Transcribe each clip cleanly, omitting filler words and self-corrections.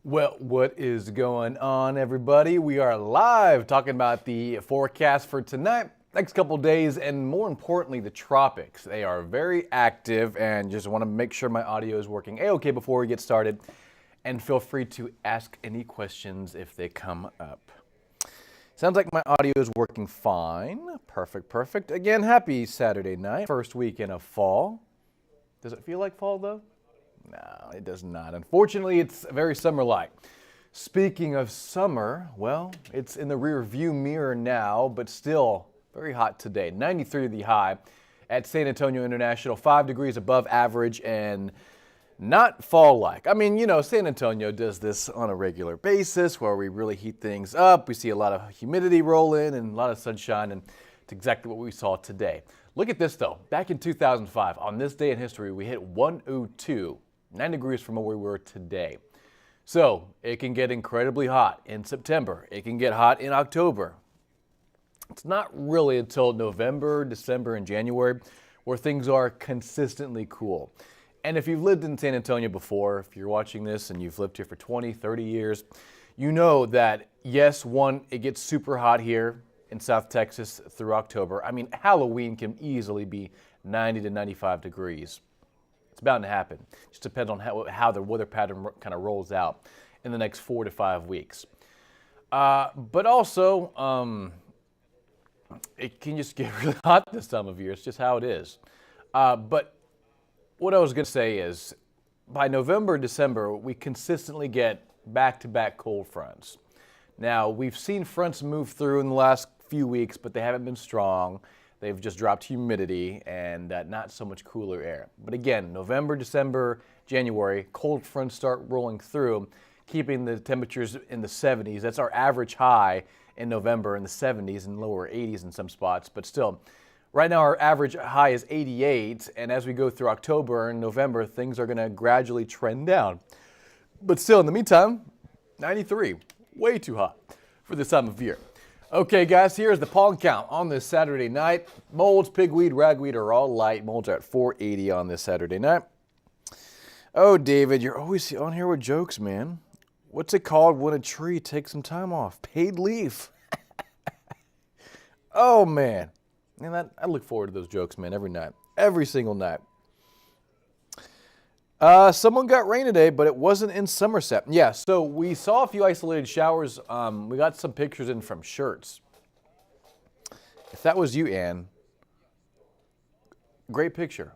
Well, what is going on, everybody? We are live talking about the forecast for tonight, next couple days, and more importantly, the tropics. They are very active, and just want to make sure my audio is working A-okay before we get started. And feel free to ask any questions if they come up. Sounds like my audio is working fine. Perfect, perfect. Again, happy Saturday night, first weekend of fall. Does it feel like fall, though? No, it does not. Unfortunately, it's very summer-like. Speaking of summer, well, it's in the rear view mirror now, but still very hot today. 93 the high at San Antonio International, 5 degrees above average and not fall-like. I mean, you know, San Antonio does this on a regular basis where we really heat things up. We see a lot of humidity roll in and a lot of sunshine, and it's exactly what we saw today. Look at this, though. Back in 2005, on this day in history, we hit 102. 9 degrees from where we were today. So it can get incredibly hot in September. It can get hot in October. It's not really until November, December, and January where things are consistently cool. And if you've lived in San Antonio before, if you're watching this and you've lived here for 20, 30 years, you know that, yes, it gets super hot here in South Texas through October. I mean, Halloween can easily be 90 to 95 degrees. It's bound to happen. Just depends on how the weather pattern kind of rolls out in the next 4 to 5 weeks. But also, it can just get really hot this time of year. It's just how it is. But what I was going to say is, by November, December, we consistently get back-to-back cold fronts. Now, we've seen fronts move through in the last few weeks, but they haven't been strong. They've just dropped humidity and not so much cooler air. But again, November, December, January, cold fronts start rolling through, keeping the temperatures in the 70s. That's our average high in November, in the 70s and lower 80s in some spots. But still, right now our average high is 88. And as we go through October and November, things are going to gradually trend down. But still, in the meantime, 93, way too hot for this time of year. Okay, guys, here's the pollen count on this Saturday night. Molds, pigweed, ragweed are all light. Molds are at 480 on this Saturday night. Oh, David, you're always on here with jokes, man. What's it called when a tree takes some time off? Paid leave. Oh, man. And I look forward to those jokes, man, every night. Every single night. Someone got rain today, but it wasn't in Somerset. Yeah, so we saw a few isolated showers. We got some pictures in from Shirts. If that was you, Ann, great picture.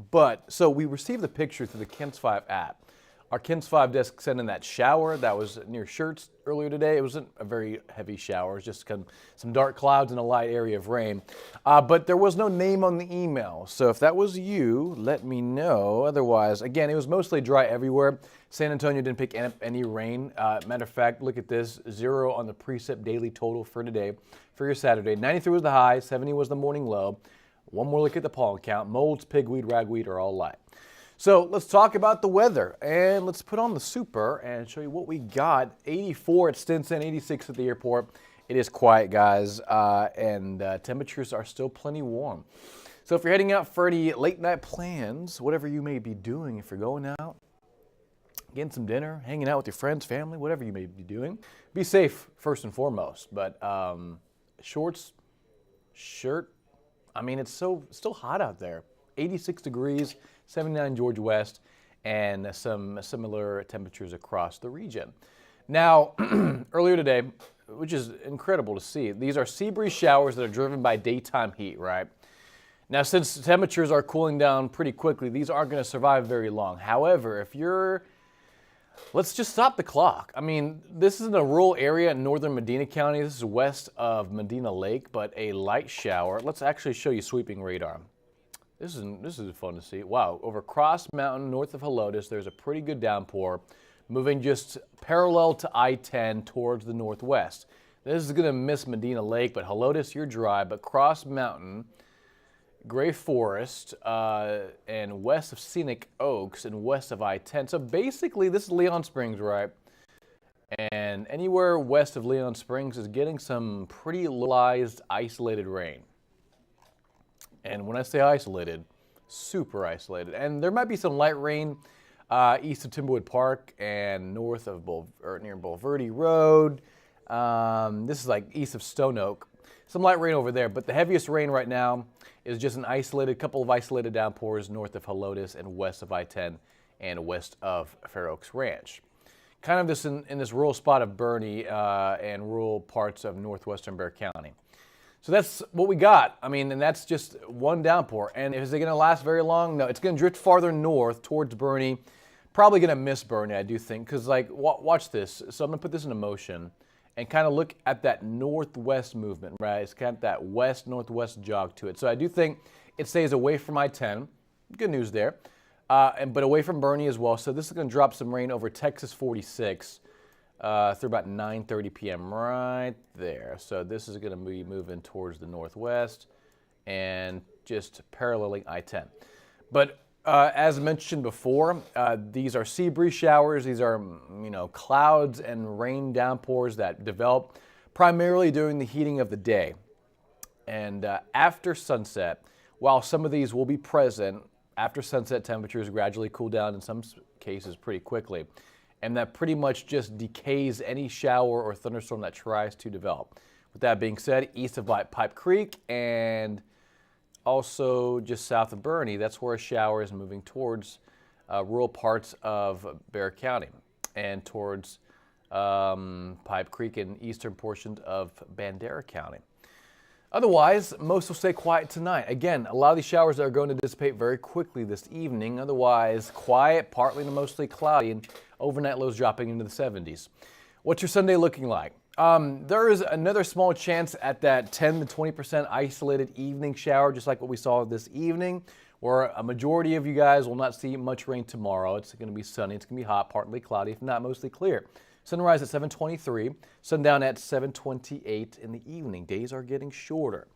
But, so we received the picture through the KENS 5 app. Our KENS 5 desk sent in that shower that was near Shirts earlier today. It wasn't a very heavy shower. It was just some dark clouds and a light area of rain. But there was no name on the email. So if that was you, let me know. Otherwise, again, it was mostly dry everywhere. San Antonio didn't pick any rain. Matter of fact, look at this. 0 on the precip daily total for today, for your Saturday. 93 was the high, 70 was the morning low. One more look at the pollen count. Molds, pigweed, ragweed are all light. So let's talk about the weather, and let's put on the super and show you what we got. 84 at Stinson, 86 at the airport. It is quiet, guys, and temperatures are still plenty warm. So if you're heading out for any late night plans, whatever you may be doing, if you're going out, getting some dinner, hanging out with your friends, family, whatever you may be doing, be safe first and foremost. But shorts, shirt, I mean, it's still hot out there. 86 degrees, 79 Georgia West, and some similar temperatures across the region. Now, earlier today, which is incredible to see, these are sea breeze showers that are driven by daytime heat, right? Now, since temperatures are cooling down pretty quickly, these aren't going to survive very long. However, let's just stop the clock. I mean, this is in a rural area in northern Medina County. This is west of Medina Lake, but a light shower. Let's actually show you sweeping radar. This is fun to see. Wow, over Cross Mountain, north of Helotes, there's a pretty good downpour, moving just parallel to I-10 towards the northwest. This is going to miss Medina Lake, but Helotes, you're dry. But Cross Mountain, Gray Forest, and west of Scenic Oaks and west of I-10. So basically, this is Leon Springs, right? And anywhere west of Leon Springs is getting some pretty localized, isolated rain. And when I say isolated, super isolated. And there might be some light rain east of Timberwood Park and north of near Bulverde Road. This is like east of Stone Oak. Some light rain over there, but the heaviest rain right now is just couple of isolated downpours north of Helotes and west of I-10 and west of Fair Oaks Ranch. Kind of this in this rural spot of Bernie and rural parts of northwestern Bexar County. So that's what we got. I mean, and that's just one downpour. And is it going to last very long? No, it's going to drift farther north towards Bernie. Probably going to miss Bernie, I do think, because like, watch this. So I'm going to put this into motion and kind of look at that northwest movement, right? It's kind of that west-northwest jog to it. So I do think it stays away from I-10. Good news there. But away from Bernie as well. So this is going to drop some rain over Texas 46. Through about 9:30 p.m. right there. So this is going to be moving towards the northwest and just paralleling I-10. But as mentioned before, these are sea breeze showers. These are, clouds and rain downpours that develop primarily during the heating of the day. And after sunset, while some of these will be present, after sunset temperatures gradually cool down in some cases pretty quickly. And that pretty much just decays any shower or thunderstorm that tries to develop. With that being said, east of Pipe Creek and also just south of Bernie, that's where a shower is moving towards rural parts of Bexar County and towards Pipe Creek and eastern portions of Bandera County. Otherwise, most will stay quiet tonight. Again, a lot of these showers are going to dissipate very quickly this evening. Otherwise, quiet, partly to mostly cloudy, and overnight lows dropping into the 70s. What's your Sunday looking like? There is another small chance at that 10 to 20% isolated evening shower, just like what we saw this evening, where a majority of you guys will not see much rain tomorrow. It's going to be sunny. It's going to be hot, partly cloudy, if not mostly clear. Sunrise at 7:23, sundown at 7:28 in the evening. Days are getting shorter.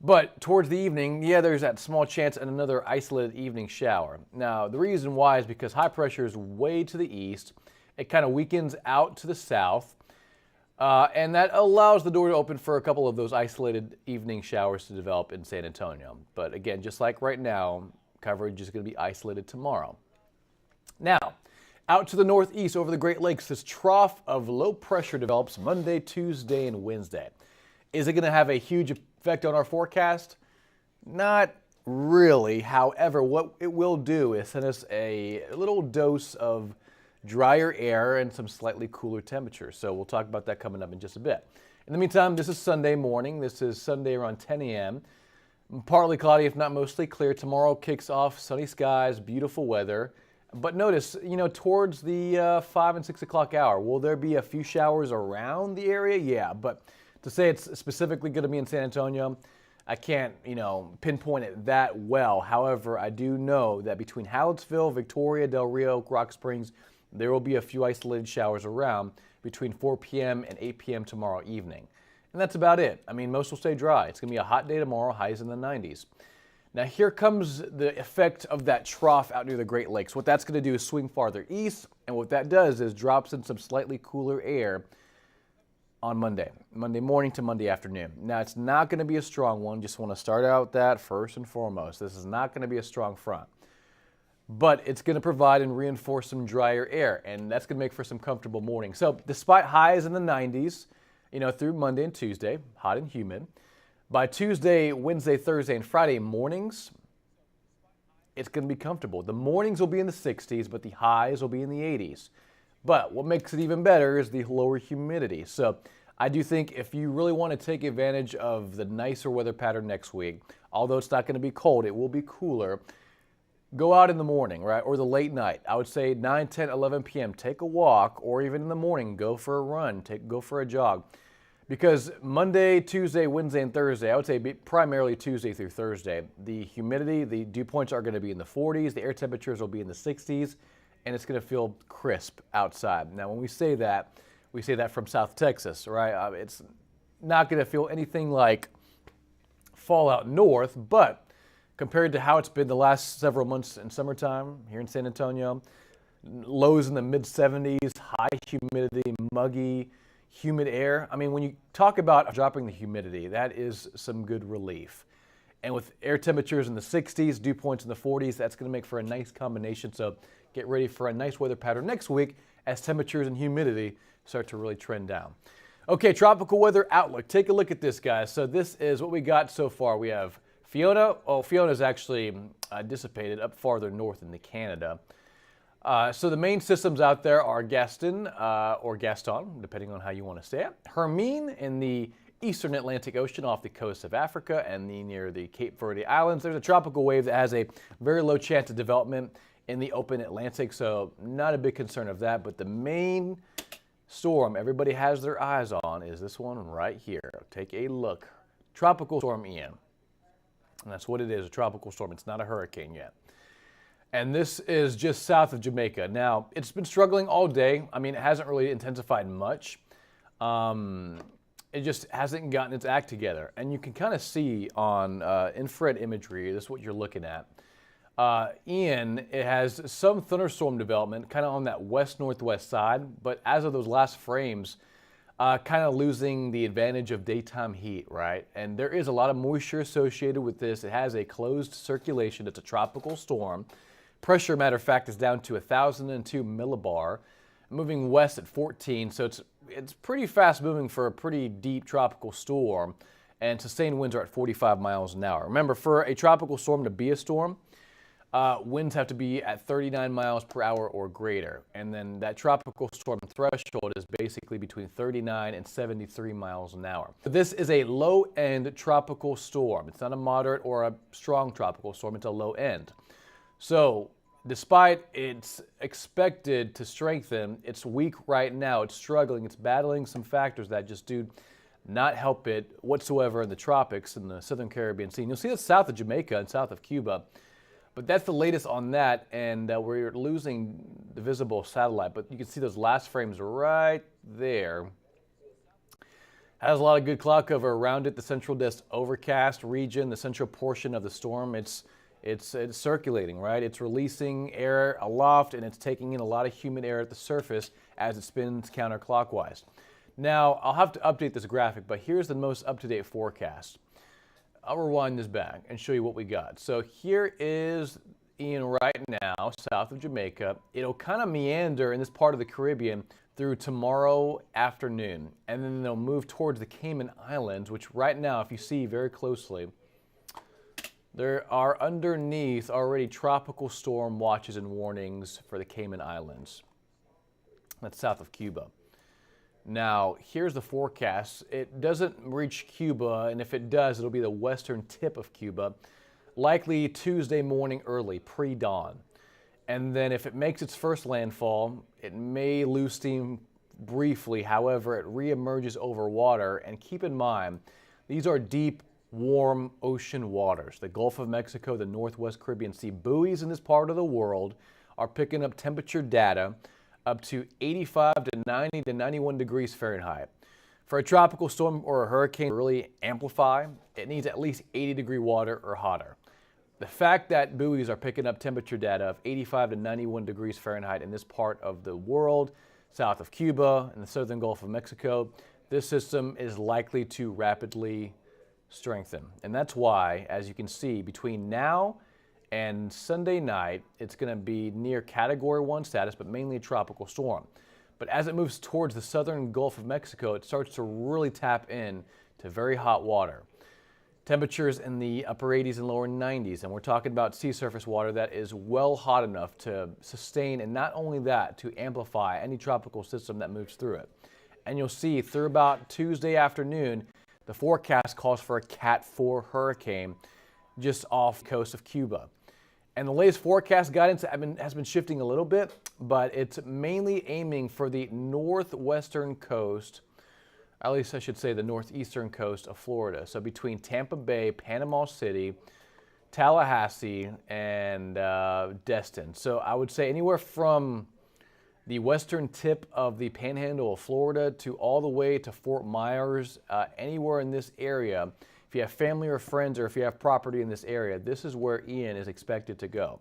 But towards the evening, yeah, there's that small chance at another isolated evening shower. Now, the reason why is because high pressure is way to the east. It kind of weakens out to the south, and that allows the door to open for a couple of those isolated evening showers to develop in San Antonio. But again, just like right now, coverage is going to be isolated tomorrow. Now, out to the northeast over the Great Lakes, this trough of low pressure develops Monday, Tuesday, and Wednesday. Is it going to have a huge effect on our forecast? Not really. However, what it will do is send us a little dose of drier air and some slightly cooler temperatures. So we'll talk about that coming up in just a bit. In the meantime, this is Sunday morning. This is Sunday around 10 a.m. Partly cloudy, if not mostly clear. Tomorrow kicks off sunny skies, beautiful weather. But notice, towards the 5 and 6 o'clock hour, will there be a few showers around the area? Yeah, but to say it's specifically going to be in San Antonio, I can't, pinpoint it that well. However, I do know that between Hallettsville, Victoria, Del Rio, Rock Springs, there will be a few isolated showers around between 4 p.m. and 8 p.m. tomorrow evening. And that's about it. I mean, most will stay dry. It's going to be a hot day tomorrow, highs in the 90s. Now here comes the effect of that trough out near the Great Lakes. What that's going to do is swing farther east, and what that does is drops in some slightly cooler air on Monday morning to Monday afternoon. Now it's not going to be a strong one. Just want to start out that first and foremost. This is not going to be a strong front, but it's going to provide and reinforce some drier air, and that's going to make for some comfortable morning. So despite highs in the 90s, through Monday and Tuesday, hot and humid, by Tuesday, Wednesday, Thursday, and Friday mornings, it's going to be comfortable. The mornings will be in the 60s, but the highs will be in the 80s. But what makes it even better is the lower humidity. So I do think if you really want to take advantage of the nicer weather pattern next week, although it's not going to be cold, it will be cooler, go out in the morning, right, or the late night. I would say 9, 10, 11 p.m., take a walk, or even in the morning, go for a run, go for a jog. Because Monday, Tuesday, Wednesday, and Thursday, I would say primarily Tuesday through Thursday, the humidity, the dew points are going to be in the 40s, the air temperatures will be in the 60s, and it's going to feel crisp outside. Now, when we say that from South Texas, right? It's not going to feel anything like fall out north, but compared to how it's been the last several months in summertime here in San Antonio, lows in the mid-70s, high humidity, muggy, humid air. I mean, when you talk about dropping the humidity, that is some good relief. And with air temperatures in the 60s, dew points in the 40s, that's going to make for a nice combination. So get ready for a nice weather pattern next week as temperatures and humidity start to really trend down. Okay, tropical weather outlook. Take a look at this, guys. So this is what we got so far. We have Fiona. Oh, Fiona's actually dissipated up farther north into Canada. So the main systems out there are Gaston, or Gaston, depending on how you want to say it. Hermine in the eastern Atlantic Ocean off the coast of Africa and near the Cape Verde Islands. There's a tropical wave that has a very low chance of development in the open Atlantic, so not a big concern of that. But the main storm everybody has their eyes on is this one right here. Take a look. Tropical Storm Ian. And that's what it is, a tropical storm. It's not a hurricane yet. And this is just south of Jamaica. Now, it's been struggling all day. I mean, it hasn't really intensified much. It just hasn't gotten its act together. And you can kind of see on infrared imagery, this is what you're looking at. Ian, it has some thunderstorm development kind of on that west-northwest side, but as of those last frames, kind of losing the advantage of daytime heat, right? And there is a lot of moisture associated with this. It has a closed circulation. It's a tropical storm. Pressure, matter of fact, is down to 1,002 millibar, moving west at 14, so it's pretty fast moving for a pretty deep tropical storm, and sustained winds are at 45 miles an hour. Remember, for a tropical storm to be a storm, winds have to be at 39 miles per hour or greater, and then that tropical storm threshold is basically between 39 and 73 miles an hour. This is a low-end tropical storm. It's not a moderate or a strong tropical storm, it's a low end. So despite it's expected to strengthen, it's weak right now. It's struggling. It's battling some factors that just do not help it whatsoever in the tropics in the southern Caribbean Sea. You'll see it south of Jamaica and south of Cuba, but that's the latest on that, and we're losing the visible satellite. But you can see those last frames right there. Has a lot of good cloud cover around it. The central disk overcast region, the central portion of the storm, it's circulating, right? It's releasing air aloft, and it's taking in a lot of humid air at the surface as it spins counterclockwise. Now, I'll have to update this graphic, but here's the most up-to-date forecast. I'll rewind this back and show you what we got. So here is Ian right now, south of Jamaica. It'll kind of meander in this part of the Caribbean through tomorrow afternoon, and then they'll move towards the Cayman Islands, which right now, if you see very closely, There are underneath already tropical storm watches and warnings for the Cayman Islands. That's south of Cuba. Now, here's the forecast. It doesn't reach Cuba, and if it does, it'll be the western tip of Cuba, likely Tuesday morning early, pre-dawn. And then if it makes its first landfall, it may lose steam briefly. However, it reemerges over water. And keep in mind, these are deep, warm ocean waters. The Gulf of Mexico, the Northwest Caribbean Sea, buoys in this part of the world are picking up temperature data up to 85 to 90 to 91 degrees Fahrenheit. For a tropical storm or a hurricane to really amplify, it needs at least 80-degree water or hotter. The fact that buoys are picking up temperature data of 85 to 91 degrees Fahrenheit in this part of the world, south of Cuba and the southern Gulf of Mexico, this system is likely to rapidly strengthen. And that's why, as you can see, between now and Sunday night, it's going to be near Category 1 status, but mainly a tropical storm. But as it moves towards the southern Gulf of Mexico, it starts to really tap in to very hot water. Temperatures in the upper 80s and lower 90s, and we're talking about sea surface water that is well hot enough to sustain, and not only that, to amplify any tropical system that moves through it. And you'll see through about Tuesday afternoon, the forecast calls for a Cat 4 hurricane just off the coast of Cuba. And the latest forecast guidance has been shifting a little bit, but it's mainly aiming for the northwestern coast, at least I should say the northeastern coast of Florida. So between Tampa Bay, Panama City, Tallahassee, and Destin. So I would say anywhere from the western tip of the panhandle of Florida to all the way to Fort Myers, anywhere in this area. If you have family or friends or if you have property in this area, this is where Ian is expected to go.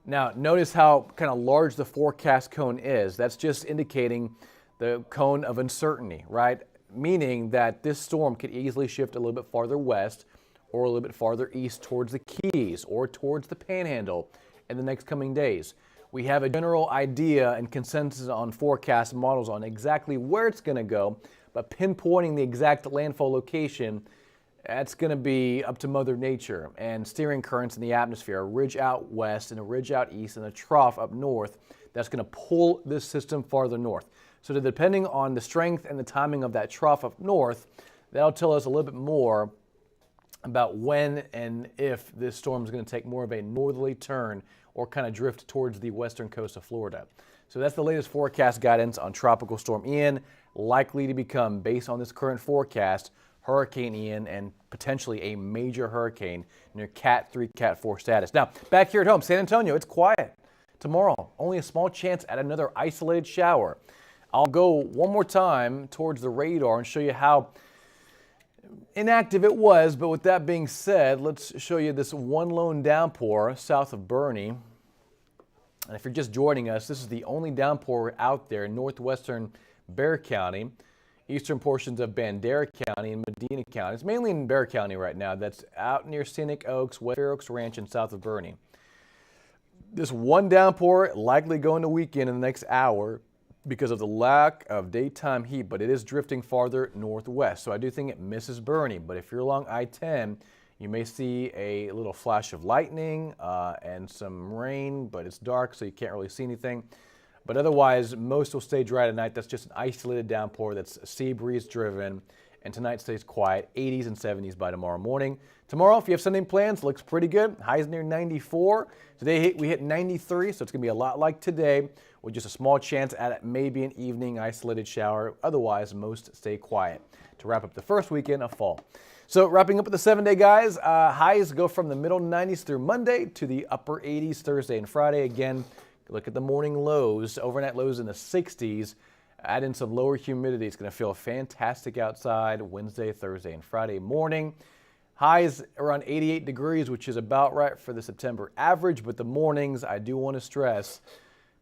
Now, notice how kind of large the forecast cone is. That's just indicating the cone of uncertainty, right? Meaning that this storm could easily shift a little bit farther west or a little bit farther east towards the Keys or towards the Panhandle in the next coming days. We have a general idea and consensus on forecast models on exactly where it's going to go, but pinpointing the exact landfall location, that's going to be up to Mother Nature and steering currents in the atmosphere, a ridge out west and a ridge out east and a trough up north that's going to pull this system farther north. So depending on the strength and the timing of that trough up north, that'll tell us a little bit more about when and if this storm is going to take more of a northerly turn or kind of drift towards the western coast of Florida. So that's the latest forecast guidance on Tropical Storm Ian, likely to become, based on this current forecast, Hurricane Ian and potentially a major hurricane near Cat 3, Cat 4 status. Now, back here at home, San Antonio, it's quiet. Tomorrow, only a small chance at another isolated shower. I'll go one more time towards the radar and show you how inactive it was, but with that being said, let's show you this one lone downpour south of Bernie. And if you're just joining us, this is the only downpour out there in northwestern Bexar County, eastern portions of Bandera County and Medina County. It's mainly in Bexar County right now. That's out near Scenic Oaks, West Fair Oaks Ranch, and south of Bernie. This one downpour likely going to weaken in the next hour because of the lack of daytime heat, but it is drifting farther northwest. So I do think it misses Bernie, but if you're along I-10, you may see a little flash of lightning and some rain, but it's dark, so you can't really see anything. But otherwise, most will stay dry tonight. That's just an isolated downpour that's sea breeze driven, and tonight stays quiet, 80s and 70s by tomorrow morning. Tomorrow, if you have Sunday plans, looks pretty good. Highs near 94. Today we hit 93, so it's going to be a lot like today, with just a small chance at maybe an evening isolated shower. Otherwise, most stay quiet to wrap up the first weekend of fall. So wrapping up with the 7-day, guys, highs go from the middle 90s through Monday to the upper 80s Thursday and Friday. Again, look at the morning lows, overnight lows in the 60s. Add in some lower humidity. It's going to feel fantastic outside Wednesday, Thursday, and Friday morning. Highs around 88 degrees, which is about right for the September average, but the mornings, I do want to stress,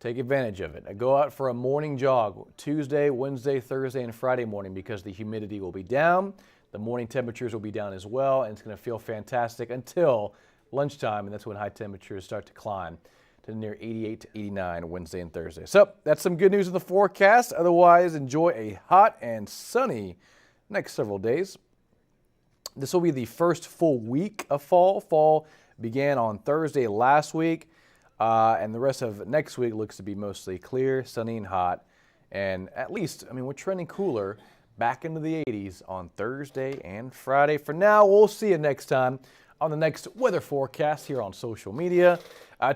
take advantage of it. I go out for a morning jog Tuesday, Wednesday, Thursday, and Friday morning because the humidity will be down. The morning temperatures will be down as well, and it's going to feel fantastic until lunchtime, and that's when high temperatures start to climb to near 88 to 89 Wednesday and Thursday. So that's some good news in the forecast. Otherwise, enjoy a hot and sunny next several days. This will be the first full week of fall. Fall began on Thursday last week, and the rest of next week looks to be mostly clear, sunny, and hot. And at least, we're trending cooler back into the 80s on Thursday and Friday. For now, we'll see you next time on the next weather forecast here on social media.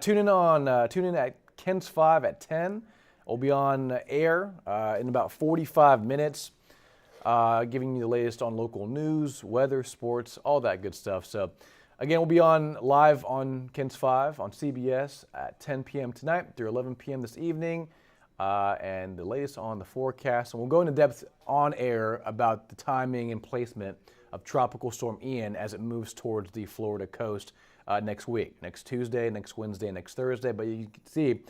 Tune in at Ken's 5 at 10. We'll be on air in about 45 minutes, giving you the latest on local news, weather, sports, all that good stuff. So, again, we'll be on live on Ken's 5 on CBS at 10 p.m. tonight through 11 p.m. this evening, and the latest on the forecast. And we'll go into depth on air about the timing and placement of Tropical Storm Ian as it moves towards the Florida coast next week, next Tuesday, next Wednesday, next Thursday. But you can see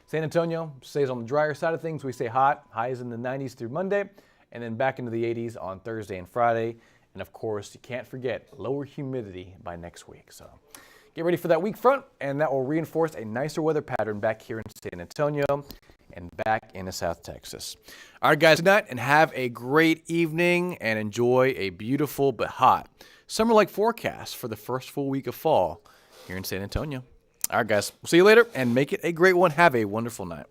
San Antonio stays on the drier side of things. We stay hot, highs in the 90s through Monday, and then back into the 80s on Thursday and Friday. And of course, you can't forget lower humidity by next week. So get ready for that weak front, and that will reinforce a nicer weather pattern back here in San Antonio and back into South Texas. All right, guys, good night, and have a great evening, and enjoy a beautiful but hot summer-like forecast for the first full week of fall here in San Antonio. All right, guys, we'll see you later, and make it a great one. Have a wonderful night.